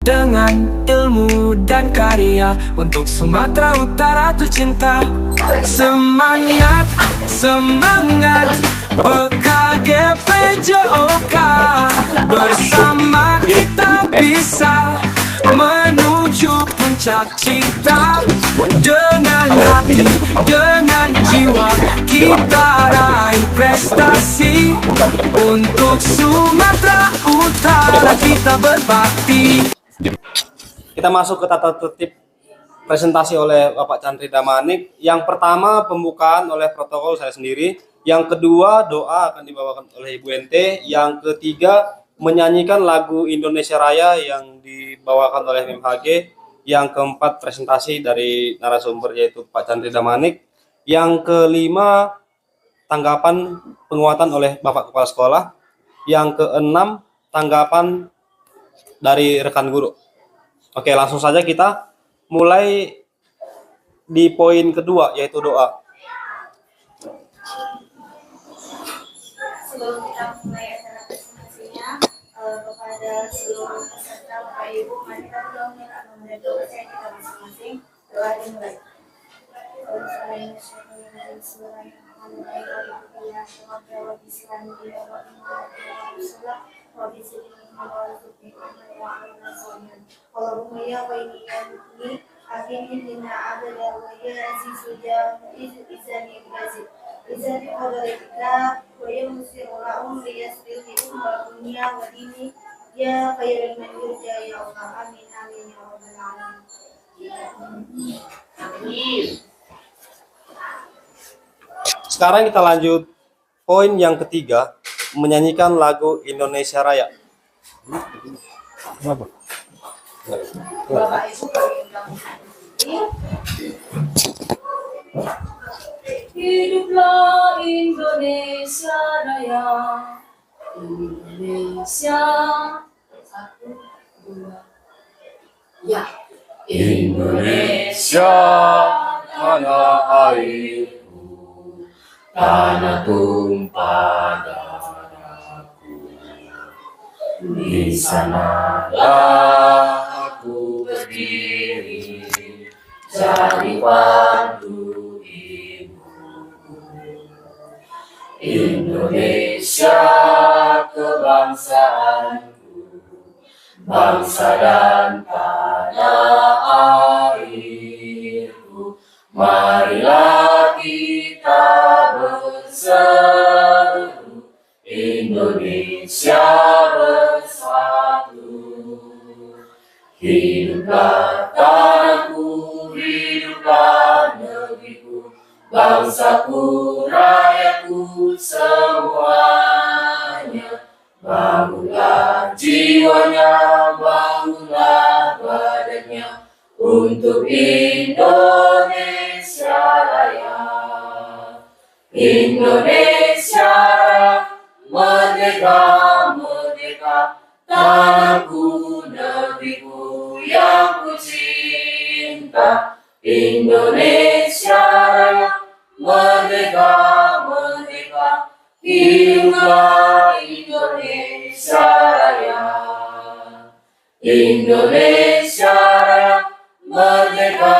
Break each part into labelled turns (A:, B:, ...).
A: Dengan ilmu dan karya untuk Sumatera Utara tercinta. Semangat, semangat PKG PJOK. Bersama kita bisa menuju puncak cita. Dengan hati, dengan jiwa kita raih prestasi. Untuk Sumatera Utara kita berbakti.
B: Kita masuk ke tata tertib presentasi oleh Bapak Chandri Damanik. Yang pertama pembukaan oleh protokol saya sendiri. Yang kedua doa akan dibawakan oleh Ibu Ente. Yang ketiga menyanyikan lagu Indonesia Raya yang dibawakan oleh MHG. Yang keempat presentasi dari narasumber yaitu Pak Chandri Damanik. Yang kelima tanggapan penguatan oleh Bapak Kepala Sekolah. Yang keenam tanggapan dari rekan guru. Oke, langsung saja kita mulai di poin kedua, yaitu doa.
C: Sebelum kita mulai acara presentasinya, kepada seluruh peserta Bapak Ibu, mari kita berdoa membantu usaha kita masing-masing. Doa dimulai. Allahumma ya qayyum ya mughni akhirni lina abada wa ya azizu ya izani yazid izani qadaratika wa ya musirulahum li yasrihum wa dunya wa dini ya khairul man yurja ya Allah amin amin ya rabbal alamin. Amin.
B: Sekarang kita lanjut poin yang ketiga, menyanyikan lagu Indonesia Raya. Kenapa?
C: Bapak Ibu kami ulang.
D: Hiduplah Indonesia Raya, Indonesia satu dua ya.
E: Indonesia tanah airku, tanah tumpah darahku. Di sanalah aku berdiri, jadi pandu ibuku. Indonesia kebangsaanku, bangsa dan tanah airku. Marilah kita berseru, Indonesia bersatu. Hiduplah tanahku, hiduplah negeriku, bangsaku, rakyatku semuanya. Bangunlah jiwanya, bangunlah badannya untuk Indonesia Raya. Indonesia Raya, merdeka, merdeka, tanahku, negeriku yang ku cinta. Indonesia Raya, merdeka, merdeka, hiduplah Indonesia Raya. Indonesia Raya, merdeka,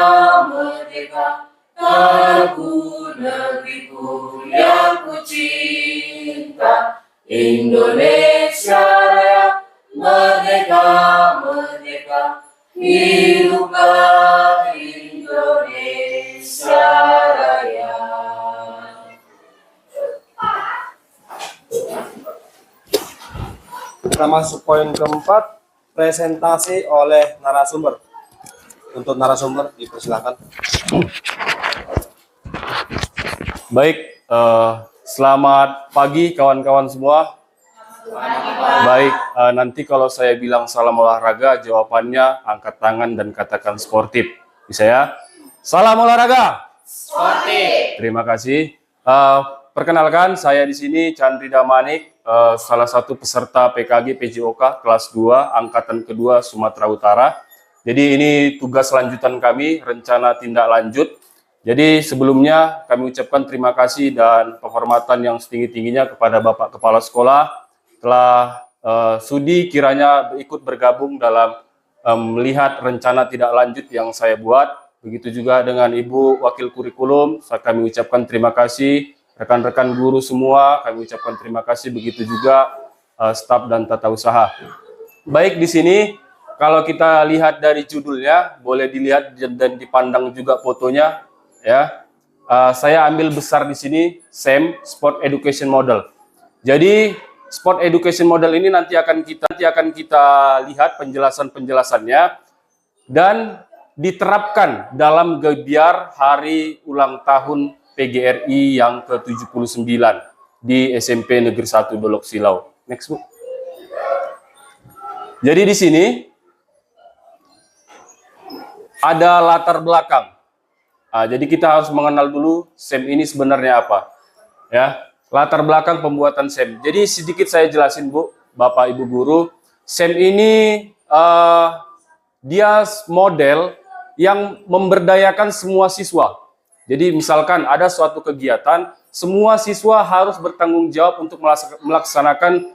E: merdeka, tanahku, negeriku yang ku cinta. Indonesia Raya, merdeka, merdeka, hiduplah Indonesia Raya.
B: Kita masuk poin keempat, presentasi oleh narasumber. Untuk narasumber dipersilakan.
E: Baik, selamat pagi kawan-kawan semua. Baik, nanti kalau saya bilang salam olahraga, jawabannya angkat tangan dan katakan sportif. Bisa ya? Salam olahraga. Sportif. Terima kasih. Perkenalkan, saya di sini Chandri Damanik, salah satu peserta PKG PJOK kelas 2 angkatan kedua Sumatera Utara. Jadi ini tugas lanjutan kami, rencana tindak lanjut. Jadi sebelumnya kami ucapkan terima kasih dan penghormatan yang setinggi-tingginya kepada Bapak Kepala Sekolah telah sudi kiranya ikut bergabung dalam melihat rencana tidak lanjut yang saya buat. Begitu juga dengan Ibu Wakil Kurikulum, kami ucapkan terima kasih. Rekan-rekan guru semua, kami ucapkan terima kasih. Begitu juga staf dan tata usaha. Baik, di sini kalau kita lihat dari judulnya, boleh dilihat dan dipandang juga fotonya, ya. Saya ambil besar di sini SEM, Sport Education Model. Jadi Sport Education Model ini nanti akan kita lihat penjelasannya dan diterapkan dalam gebiar hari ulang tahun PGRI yang ke-79 di SMP Negeri 1 Dolok Silau. Next, Bu. Jadi di sini ada latar belakang. Jadi kita harus mengenal dulu SEM ini sebenarnya apa. Ya, latar belakang pembuatan SEM. Jadi sedikit saya jelasin, Bu, Bapak Ibu guru. SEM ini dia model yang memberdayakan semua siswa. Jadi misalkan ada suatu kegiatan, semua siswa harus bertanggung jawab untuk melaksanakan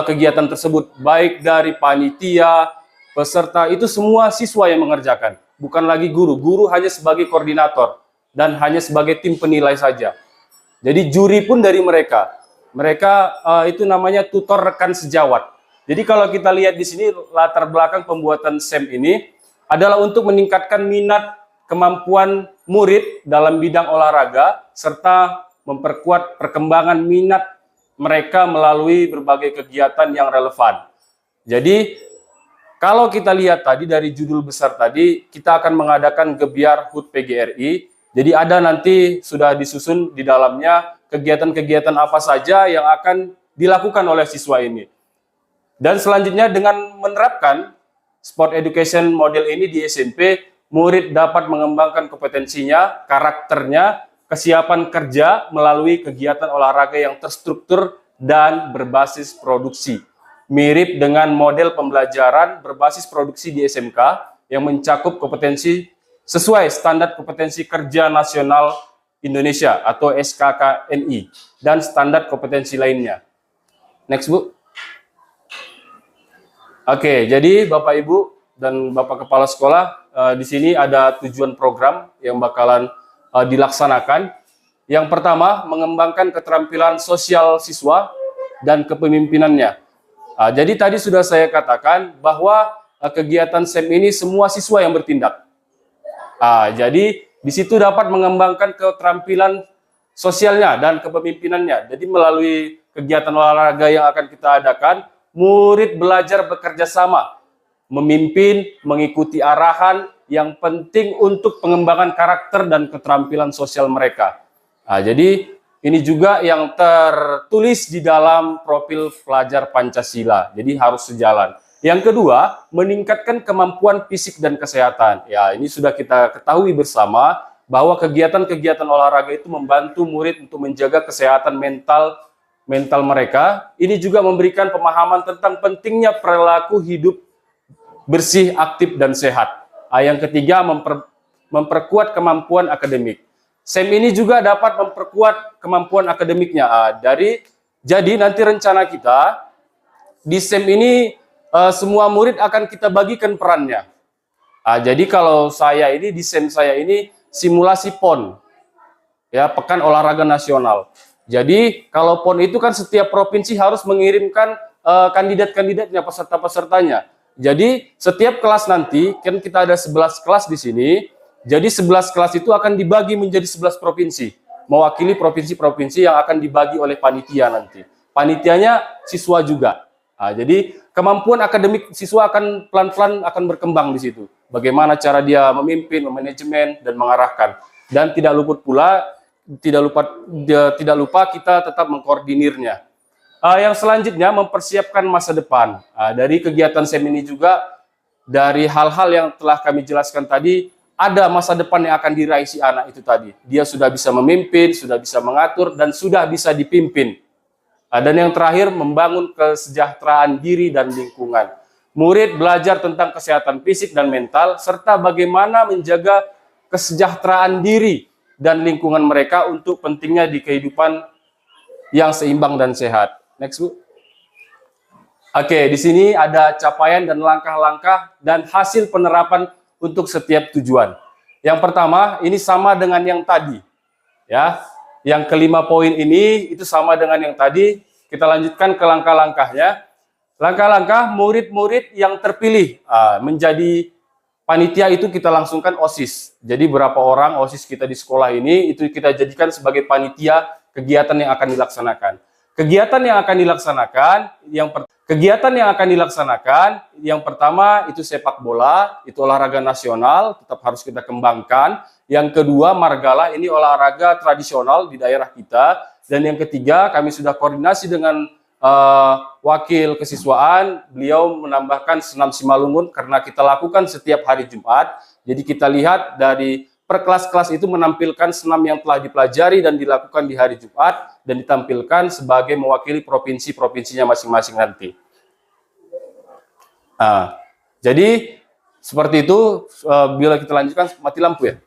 E: kegiatan tersebut. Baik dari panitia, peserta, itu semua siswa yang mengerjakan. Bukan lagi guru. Guru hanya sebagai koordinator dan hanya sebagai tim penilai saja. Jadi juri pun dari mereka. Mereka itu namanya tutor rekan sejawat. Jadi kalau kita lihat di sini latar belakang pembuatan SEM ini adalah untuk meningkatkan minat kemampuan murid dalam bidang olahraga serta memperkuat perkembangan minat mereka melalui berbagai kegiatan yang relevan. Jadi kalau kita lihat tadi dari judul besar tadi, kita akan mengadakan gebiar HUT PGRI. Jadi ada nanti sudah disusun di dalamnya kegiatan-kegiatan apa saja yang akan dilakukan oleh siswa ini. Dan selanjutnya dengan menerapkan Sport Education Model ini di SMP, murid dapat mengembangkan kompetensinya, karakternya, kesiapan kerja melalui kegiatan olahraga yang terstruktur dan berbasis produksi. Mirip dengan model pembelajaran berbasis produksi di SMK yang mencakup kompetensi sesuai standar kompetensi kerja nasional Indonesia atau SKKNI dan standar kompetensi lainnya. Next, Bu. Oke, jadi Bapak Ibu dan Bapak Kepala Sekolah, di sini ada tujuan program yang bakalan dilaksanakan. Yang pertama, mengembangkan keterampilan sosial siswa dan kepemimpinannya. Jadi tadi sudah saya katakan bahwa kegiatan SEM ini semua siswa yang bertindak. Jadi di situ dapat mengembangkan keterampilan sosialnya dan kepemimpinannya. Jadi melalui kegiatan olahraga yang akan kita adakan, murid belajar bekerja sama, memimpin, mengikuti arahan yang penting untuk pengembangan karakter dan keterampilan sosial mereka. Jadi ini juga yang tertulis di dalam profil pelajar Pancasila. Jadi harus sejalan. Yang kedua, meningkatkan kemampuan fisik dan kesehatan. Ya, ini sudah kita ketahui bersama bahwa kegiatan-kegiatan olahraga itu membantu murid untuk menjaga kesehatan mental mereka. Ini juga memberikan pemahaman tentang pentingnya perilaku hidup bersih, aktif, dan sehat. Yang ketiga, memperkuat kemampuan akademik. SEM ini juga dapat memperkuat kemampuan akademiknya. Jadi nanti rencana kita di SEM ini semua murid akan kita bagikan perannya. Jadi kalau saya ini di SEM saya ini simulasi PON, ya, Pekan Olahraga Nasional. Jadi kalau PON itu kan setiap provinsi harus mengirimkan kandidat-kandidatnya, peserta-pesertanya. Jadi setiap kelas nanti, kan kita ada 11 kelas di sini, jadi 11 kelas itu akan dibagi menjadi 11 provinsi, mewakili provinsi-provinsi yang akan dibagi oleh panitia nanti. Panitianya siswa juga. Jadi kemampuan akademik siswa akan pelan-pelan akan berkembang di situ. Bagaimana cara dia memimpin, memanajemen, dan mengarahkan. Dan tidak lupa kita tetap mengkoordinirnya. Yang selanjutnya mempersiapkan masa depan. Dari kegiatan SEM ini juga, dari hal-hal yang telah kami jelaskan tadi, ada masa depan yang akan diraih si anak itu tadi. Dia sudah bisa memimpin, sudah bisa mengatur, dan sudah bisa dipimpin. Dan yang terakhir, membangun kesejahteraan diri dan lingkungan. Murid belajar tentang kesehatan fisik dan mental, serta bagaimana menjaga kesejahteraan diri dan lingkungan mereka untuk pentingnya di kehidupan yang seimbang dan sehat. Next, Bu. Oke, di sini ada capaian dan langkah-langkah dan hasil penerapan untuk setiap tujuan. Yang pertama, ini sama dengan yang tadi. Ya, yang kelima poin ini itu sama dengan yang tadi. Kita lanjutkan ke langkah-langkahnya. Langkah-langkah murid-murid yang terpilih menjadi panitia itu kita langsungkan OSIS. Jadi berapa orang OSIS kita di sekolah ini itu kita jadikan sebagai panitia kegiatan yang akan dilaksanakan. Kegiatan yang akan dilaksanakan yang pertama itu sepak bola, itu olahraga nasional, tetap harus kita kembangkan. Yang kedua margalah, ini olahraga tradisional di daerah kita. Dan yang ketiga kami sudah koordinasi dengan wakil kesiswaan, beliau menambahkan senam simalungun karena kita lakukan setiap hari Jumat. Jadi kita lihat dari per kelas-kelas itu menampilkan senam yang telah dipelajari dan dilakukan di hari Jumat dan ditampilkan sebagai mewakili provinsi-provinsinya masing-masing nanti. Jadi seperti itu. Bila kita lanjutkan, mati lampu ya.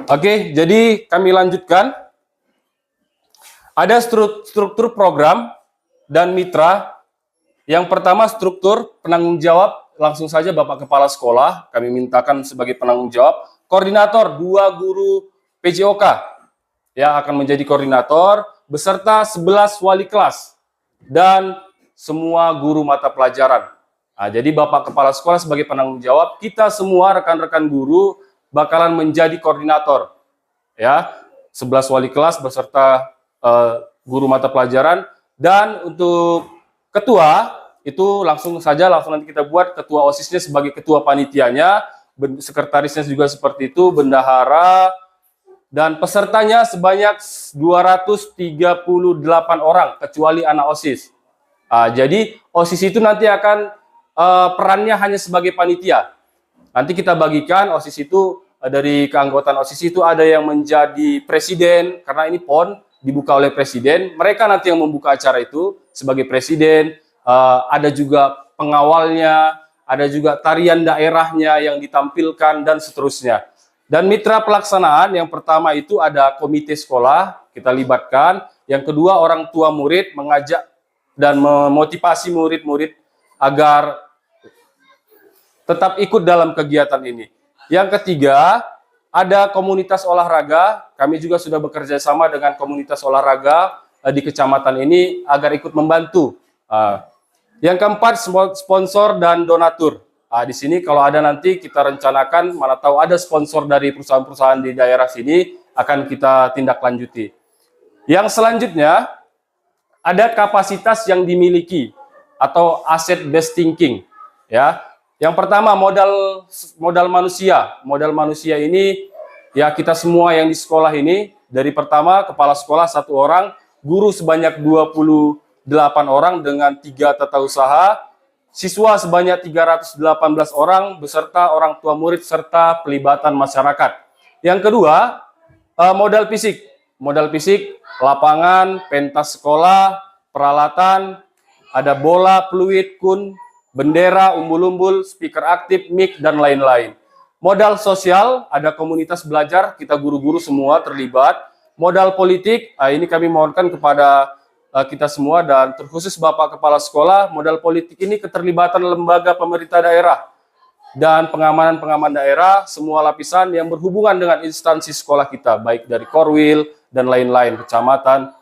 E: Oke, jadi kami lanjutkan. Ada struktur program dan mitra. Yang pertama struktur penanggung jawab, langsung saja Bapak Kepala Sekolah kami mintakan sebagai penanggung jawab. Koordinator 2 guru PJOK yang akan menjadi koordinator beserta 11 wali kelas dan semua guru mata pelajaran. Jadi Bapak Kepala Sekolah sebagai penanggung jawab, kita semua rekan-rekan guru bakalan menjadi koordinator. Ya, 11 wali kelas beserta guru mata pelajaran. Dan untuk ketua itu langsung nanti kita buat ketua OSISnya sebagai ketua panitianya, sekretarisnya juga seperti itu, bendahara, dan pesertanya sebanyak 238 orang kecuali anak OSIS. Jadi OSIS itu nanti akan perannya hanya sebagai panitia. Nanti kita bagikan OSIS itu dari keanggotaan OSIS itu ada yang menjadi presiden karena ini PON dibuka oleh presiden. Mereka nanti yang membuka acara itu sebagai presiden. Ada juga pengawalnya, ada juga tarian daerahnya yang ditampilkan dan seterusnya. Dan mitra pelaksanaan yang pertama itu ada komite sekolah kita libatkan. Yang kedua orang tua murid mengajak dan memotivasi murid-murid agar tetap ikut dalam kegiatan ini. Yang ketiga, ada komunitas olahraga. Kami juga sudah bekerja sama dengan komunitas olahraga di kecamatan ini agar ikut membantu. Yang keempat, sponsor dan donatur. Di sini kalau ada nanti kita rencanakan, mana tahu ada sponsor dari perusahaan-perusahaan di daerah sini, akan kita tindak lanjuti. Yang selanjutnya, ada kapasitas yang dimiliki atau asset based thinking. Ya. Yang pertama modal manusia. Modal manusia ini ya kita semua yang di sekolah ini, dari pertama kepala sekolah 1 orang, guru sebanyak 28 orang dengan 3 tata usaha, siswa sebanyak 318 orang beserta orang tua murid serta pelibatan masyarakat. Yang kedua, modal fisik. Modal fisik, lapangan, pentas sekolah, peralatan, ada bola, peluit, kun, bendera, umbul-umbul, speaker aktif, mic, dan lain-lain. Modal sosial, ada komunitas belajar, kita guru-guru semua terlibat. Modal politik, ini kami mohonkan kepada kita semua dan terkhusus Bapak Kepala Sekolah, modal politik ini keterlibatan lembaga pemerintah daerah dan pengaman daerah, semua lapisan yang berhubungan dengan instansi sekolah kita, baik dari Korwil dan lain-lain, kecamatan.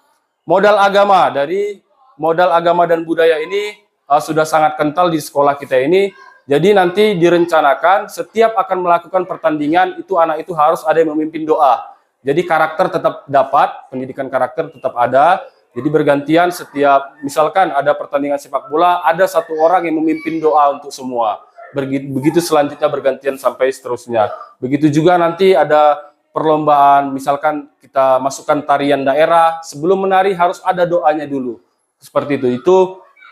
E: Modal agama, dari modal agama dan budaya ini sudah sangat kental di sekolah kita ini. Jadi nanti direncanakan setiap akan melakukan pertandingan itu anak itu harus ada yang memimpin doa. Jadi karakter tetap dapat, pendidikan karakter tetap ada. Jadi bergantian setiap misalkan ada pertandingan sepak bola, ada 1 orang yang memimpin doa untuk semua. Begitu selanjutnya bergantian sampai seterusnya. Begitu juga nanti ada perlombaan, misalkan kita masukkan tarian daerah, sebelum menari harus ada doanya dulu. Seperti itu. Itu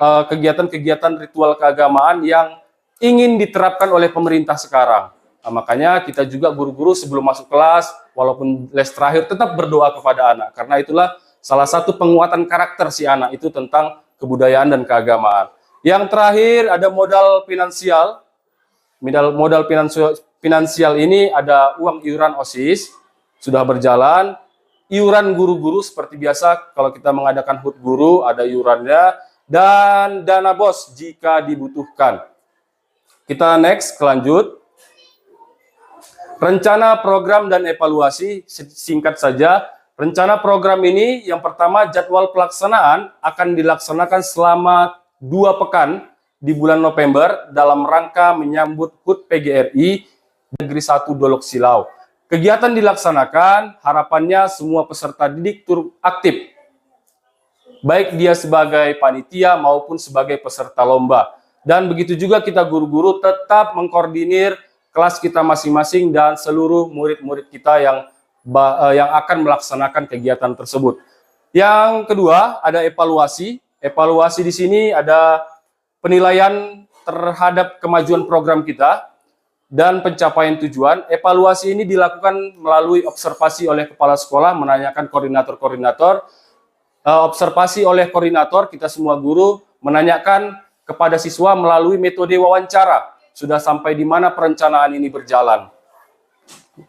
E: kegiatan-kegiatan ritual keagamaan yang ingin diterapkan oleh pemerintah sekarang. Makanya kita juga guru-guru sebelum masuk kelas, walaupun les terakhir tetap berdoa kepada anak. Karena itulah salah satu penguatan karakter si anak itu tentang kebudayaan dan keagamaan. Yang terakhir ada modal finansial. Modal finansial ini ada uang iuran OSIS, sudah berjalan. iuran guru-guru seperti biasa kalau kita mengadakan HUT guru ada iurannya, dan dana BOS jika dibutuhkan. Kita next, lanjut. Rencana program dan evaluasi, singkat saja. Rencana program ini yang pertama, jadwal pelaksanaan akan dilaksanakan selama 2 pekan di bulan November dalam rangka menyambut HUT PGRI Negeri 1 Dolok Silau. Kegiatan dilaksanakan, harapannya semua peserta didik turut aktif, baik dia sebagai panitia maupun sebagai peserta lomba. Dan begitu juga kita guru-guru tetap mengkoordinir kelas kita masing-masing dan seluruh murid-murid kita yang akan melaksanakan kegiatan tersebut. Yang kedua, ada evaluasi. Evaluasi di sini ada penilaian terhadap kemajuan program kita dan pencapaian tujuan. Evaluasi ini dilakukan melalui observasi oleh kepala sekolah, menanyakan koordinator-koordinator. Observasi oleh koordinator, kita semua guru menanyakan kepada siswa melalui metode wawancara. Sudah sampai di mana perencanaan ini berjalan.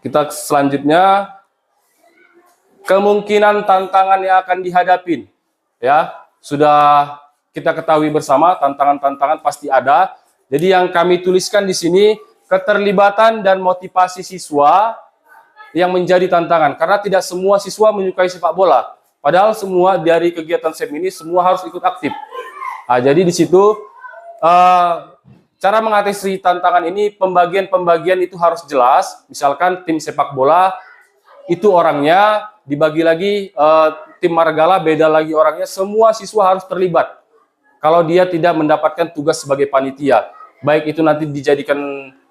E: Kita selanjutnya, kemungkinan tantangan yang akan dihadapin. Ya, sudah kita ketahui bersama, tantangan-tantangan pasti ada. Jadi yang kami tuliskan di sini, keterlibatan dan motivasi siswa yang menjadi tantangan, karena tidak semua siswa menyukai sepak bola, padahal semua dari kegiatan SEM ini semua harus ikut aktif. Nah, jadi di situ cara mengatasi tantangan ini, pembagian itu harus jelas. Misalkan tim sepak bola itu orangnya dibagi lagi, tim margala beda lagi orangnya, semua siswa harus terlibat kalau dia tidak mendapatkan tugas sebagai panitia, baik itu nanti dijadikan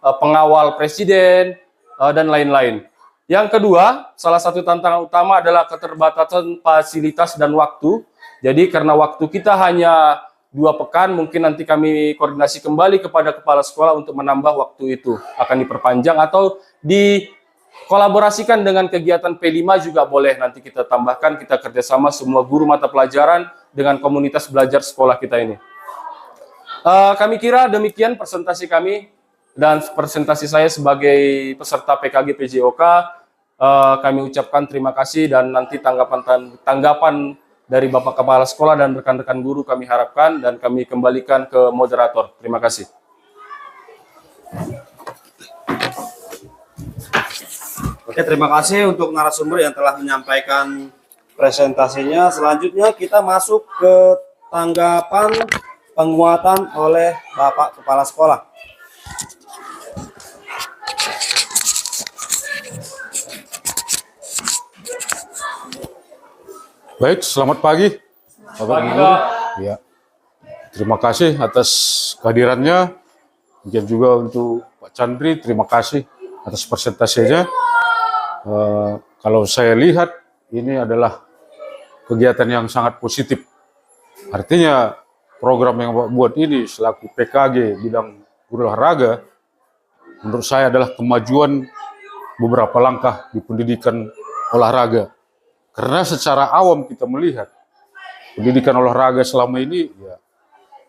E: pengawal presiden, dan lain-lain. Yang kedua, salah satu tantangan utama adalah keterbatasan fasilitas dan waktu. Jadi karena waktu kita hanya 2 pekan, mungkin nanti kami koordinasi kembali kepada kepala sekolah untuk menambah waktu itu. Akan diperpanjang atau dikolaborasikan dengan kegiatan P5 juga boleh. Nanti kita tambahkan, kita kerjasama semua guru mata pelajaran dengan komunitas belajar sekolah kita ini. Kami kira demikian presentasi kami. Dan presentasi saya sebagai peserta PKG PJOK, kami ucapkan terima kasih dan nanti tanggapan dari Bapak Kepala Sekolah dan rekan-rekan guru kami harapkan dan kami kembalikan ke moderator. Terima kasih.
B: Oke, terima kasih untuk narasumber yang telah menyampaikan presentasinya. Selanjutnya kita masuk ke tanggapan penguatan oleh Bapak Kepala Sekolah.
F: Baik, selamat pagi. Bapak Guru. Ya. Terima kasih atas kehadirannya. Dan juga untuk Pak Chandri, terima kasih atas presentasinya. Kalau saya lihat, ini adalah kegiatan yang sangat positif. Artinya, program yang Bapak buat ini selaku PKG bidang guru olahraga, menurut saya adalah kemajuan beberapa langkah di pendidikan olahraga. Karena secara awam kita melihat pendidikan olahraga selama ini ya,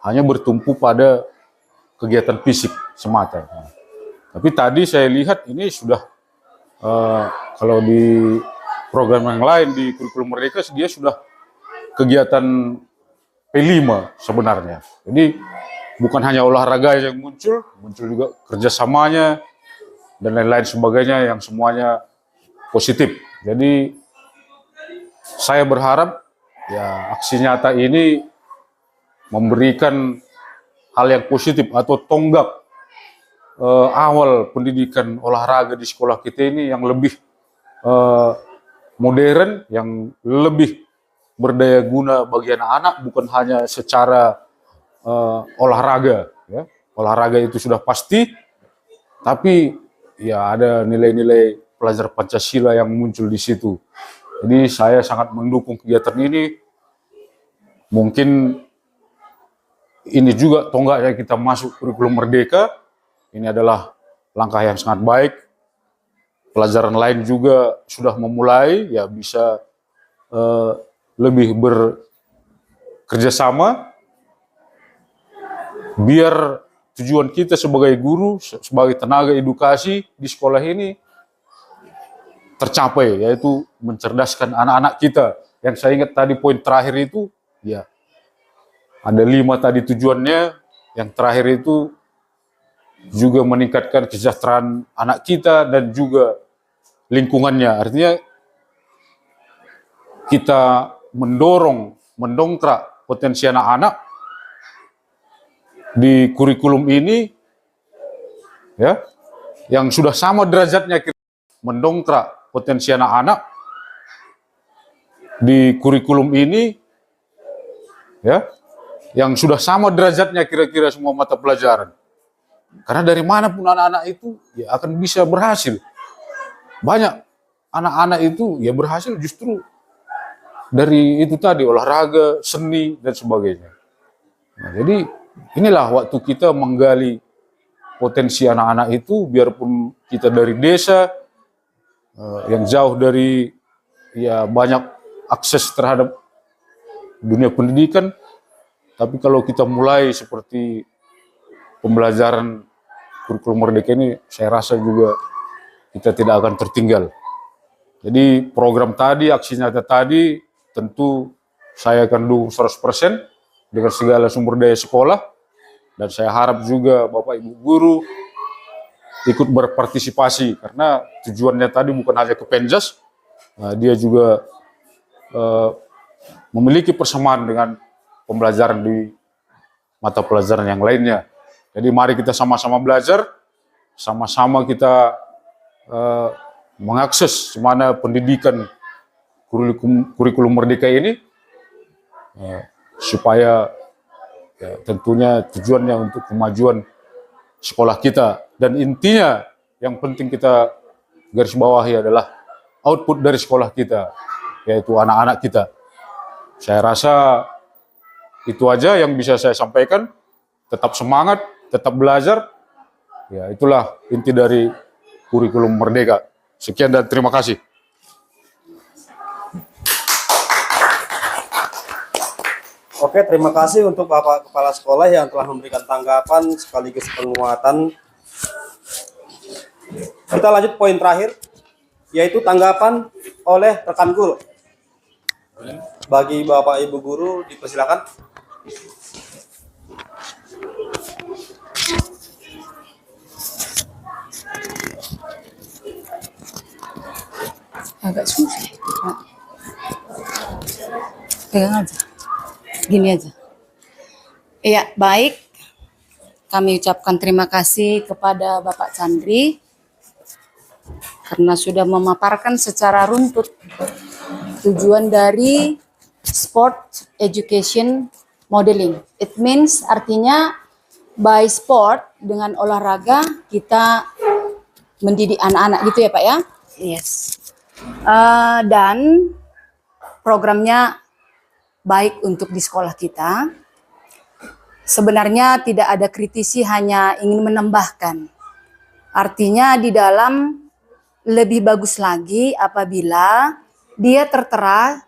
F: hanya bertumpu pada kegiatan fisik semata. Tapi tadi saya lihat ini sudah kalau di program yang lain di kurikulum Merdeka dia sudah kegiatan P5 sebenarnya. Jadi bukan hanya olahraga yang muncul juga kerjasamanya dan lain-lain sebagainya yang semuanya positif. Jadi saya berharap ya aksi nyata ini memberikan hal yang positif atau tonggak awal pendidikan olahraga di sekolah kita ini yang lebih modern, yang lebih berdaya guna bagi anak-anak, bukan hanya secara olahraga. Ya. Olahraga itu sudah pasti, tapi ya ada nilai-nilai pelajar Pancasila yang muncul di situ. Jadi saya sangat mendukung kegiatan ini. Mungkin ini juga tonggaknya kita masuk kurikulum Merdeka. Ini adalah langkah yang sangat baik. Pelajaran lain juga sudah memulai, ya bisa lebih bekerjasama. Biar tujuan kita sebagai guru, sebagai tenaga edukasi di sekolah ini tercapai, yaitu mencerdaskan anak-anak kita. Yang saya ingat tadi poin terakhir itu, ya ada 5 tadi tujuannya. Yang terakhir itu juga meningkatkan kesejahteraan anak kita dan juga lingkungannya. Artinya kita mendongkrak potensi anak-anak di kurikulum ini, ya, yang sudah sama derajatnya, mendongkrak potensi anak-anak di kurikulum ini, ya, yang sudah sama derajatnya kira-kira semua mata pelajaran. Karena dari manapun anak-anak itu ya akan bisa berhasil. Banyak anak-anak itu ya berhasil justru dari itu tadi, olahraga, seni, dan sebagainya. Nah, jadi inilah waktu kita menggali potensi anak-anak itu, biarpun kita dari desa, yang jauh dari ya banyak akses terhadap dunia pendidikan, tapi kalau kita mulai seperti pembelajaran kurikulum Merdeka ini, saya rasa juga kita tidak akan tertinggal. Jadi program tadi, aksi nyata tadi, tentu saya akan dukung 100% dengan segala sumber daya sekolah, dan saya harap juga Bapak Ibu guru ikut berpartisipasi, karena tujuannya tadi bukan hanya ke Penjas, dia juga memiliki persamaan dengan pembelajaran di mata pelajaran yang lainnya. Jadi mari kita sama-sama belajar, sama-sama kita mengakses mana pendidikan kurikulum Merdeka ini, supaya ya, tentunya tujuannya untuk kemajuan sekolah kita, dan intinya yang penting kita garis bawahi adalah output dari sekolah kita, yaitu anak-anak kita. Saya rasa itu aja yang bisa saya sampaikan. Tetap semangat, tetap belajar, ya itulah inti dari kurikulum Merdeka. Sekian dan terima kasih.
B: Oke, terima kasih untuk Bapak Kepala Sekolah yang telah memberikan tanggapan sekaligus penguatan. Kita lanjut poin terakhir, yaitu tanggapan oleh rekan guru. Bagi Bapak Ibu guru, dipersilakan.
G: Agak susah. Pegang aja. Gini aja. Iya, baik. Kami ucapkan terima kasih kepada Bapak Chandri karena sudah memaparkan secara runtut tujuan dari sport education modeling. It means artinya by sport, dengan olahraga kita mendidik anak-anak gitu ya Pak ya? Yes. Dan programnya baik untuk di sekolah kita. Sebenarnya tidak ada kritisi, hanya ingin menambahkan. Artinya di dalam lebih bagus lagi apabila dia tertera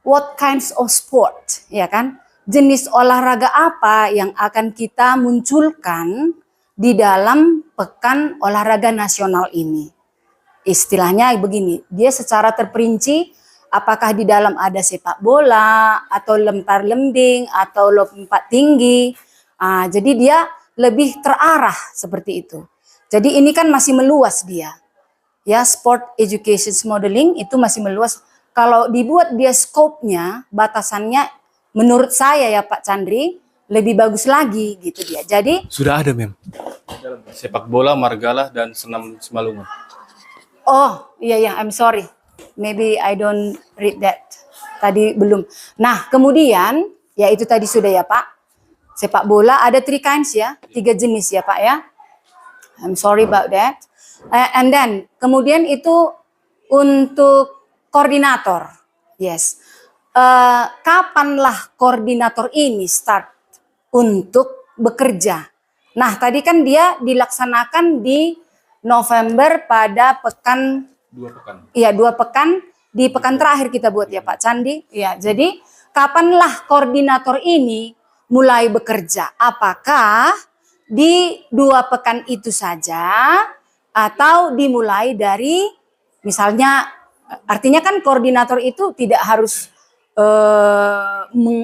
G: what kinds of sport, ya kan? Jenis olahraga apa yang akan kita munculkan di dalam Pekan Olahraga Nasional ini. Istilahnya begini, dia secara terperinci, apakah di dalam ada sepak bola, atau lempar lembing, atau lompat tinggi. Jadi dia lebih terarah seperti itu. Jadi ini kan masih meluas dia. Ya, sport education modeling itu masih meluas. Kalau dibuat dia scope-nya, batasannya menurut saya ya Pak Chandri, lebih bagus lagi gitu dia. Jadi
E: Sudah ada, Mem. Sepak bola, margalah, dan senam semalungun.
G: oh, iya, I'm sorry. Maybe I don't read that. Tadi belum. Nah, kemudian, ya itu tadi sudah ya Pak. Sepak bola ada 3 kinds ya. 3 jenis ya Pak ya. I'm sorry about that. And then, kemudian itu untuk koordinator. Yes. Kapanlah koordinator ini start untuk bekerja? Nah, tadi kan dia dilaksanakan di November pada pekan
E: 2 pekan.
G: Iya, 2 pekan di pekan terakhir kita buat ya Pak Candi. Ya, jadi kapanlah koordinator ini mulai bekerja? Apakah di 2 pekan itu saja atau dimulai dari Misalnya, artinya kan koordinator itu tidak harus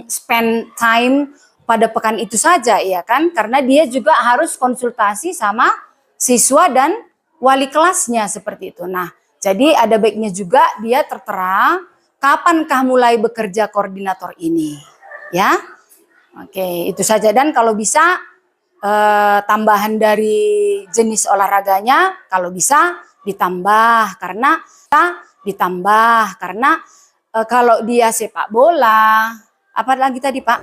G: spend time pada pekan itu saja, ya kan? Karena dia juga harus konsultasi sama siswa dan wali kelasnya seperti itu. Nah, jadi ada baiknya juga dia tertera kapankah mulai bekerja koordinator ini, ya? Oke, itu saja. Dan kalau bisa tambahan dari jenis olahraganya, kalau bisa ditambah karena kalau dia sepak bola, apa lagi tadi Pak?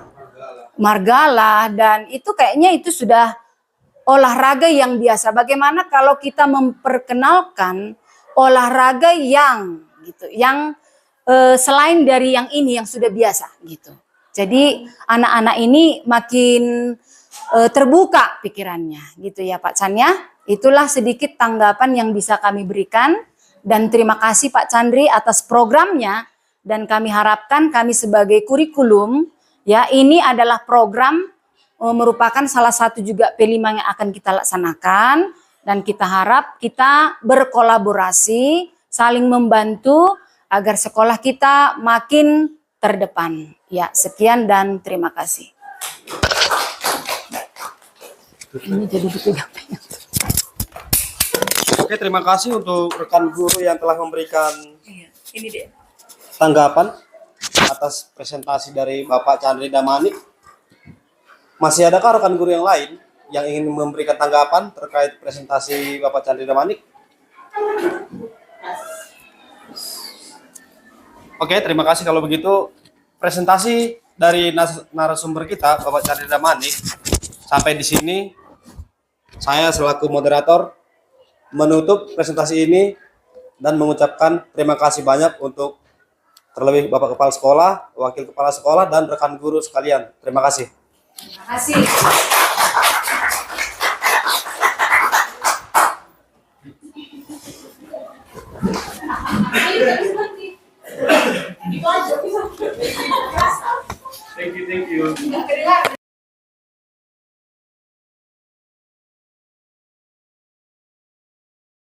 G: Margalah, dan itu kayaknya itu sudah olahraga yang biasa. Bagaimana kalau kita memperkenalkan olahraga yang gitu, yang selain dari yang ini yang sudah biasa gitu. Jadi anak-anak ini makin terbuka pikirannya gitu ya Pak Chan ya. Itulah sedikit tanggapan yang bisa kami berikan, dan terima kasih Pak Chandri atas programnya. Dan kami harapkan kami sebagai kurikulum, ya ini adalah program merupakan salah satu juga P5 yang akan kita laksanakan. Dan kita harap kita berkolaborasi, saling membantu agar sekolah kita makin terdepan. Ya, sekian dan terima kasih. Ini jadi dipegang-pegang.
B: Oke, terima kasih untuk rekan guru yang telah memberikan
G: Ini dia.
B: tanggapan atas presentasi dari Bapak Chandri Damanik. Masih adakah rekan guru yang lain yang ingin memberikan tanggapan terkait presentasi Bapak Chandri Damanik? Oke, terima kasih kalau begitu. Presentasi dari narasumber kita, Bapak Chandri Damanik, sampai di sini saya selaku moderator menutup presentasi ini dan mengucapkan terima kasih banyak untuk terlebih Bapak Kepala Sekolah, Wakil Kepala Sekolah, dan rekan guru sekalian. Terima kasih.
G: Terima kasih.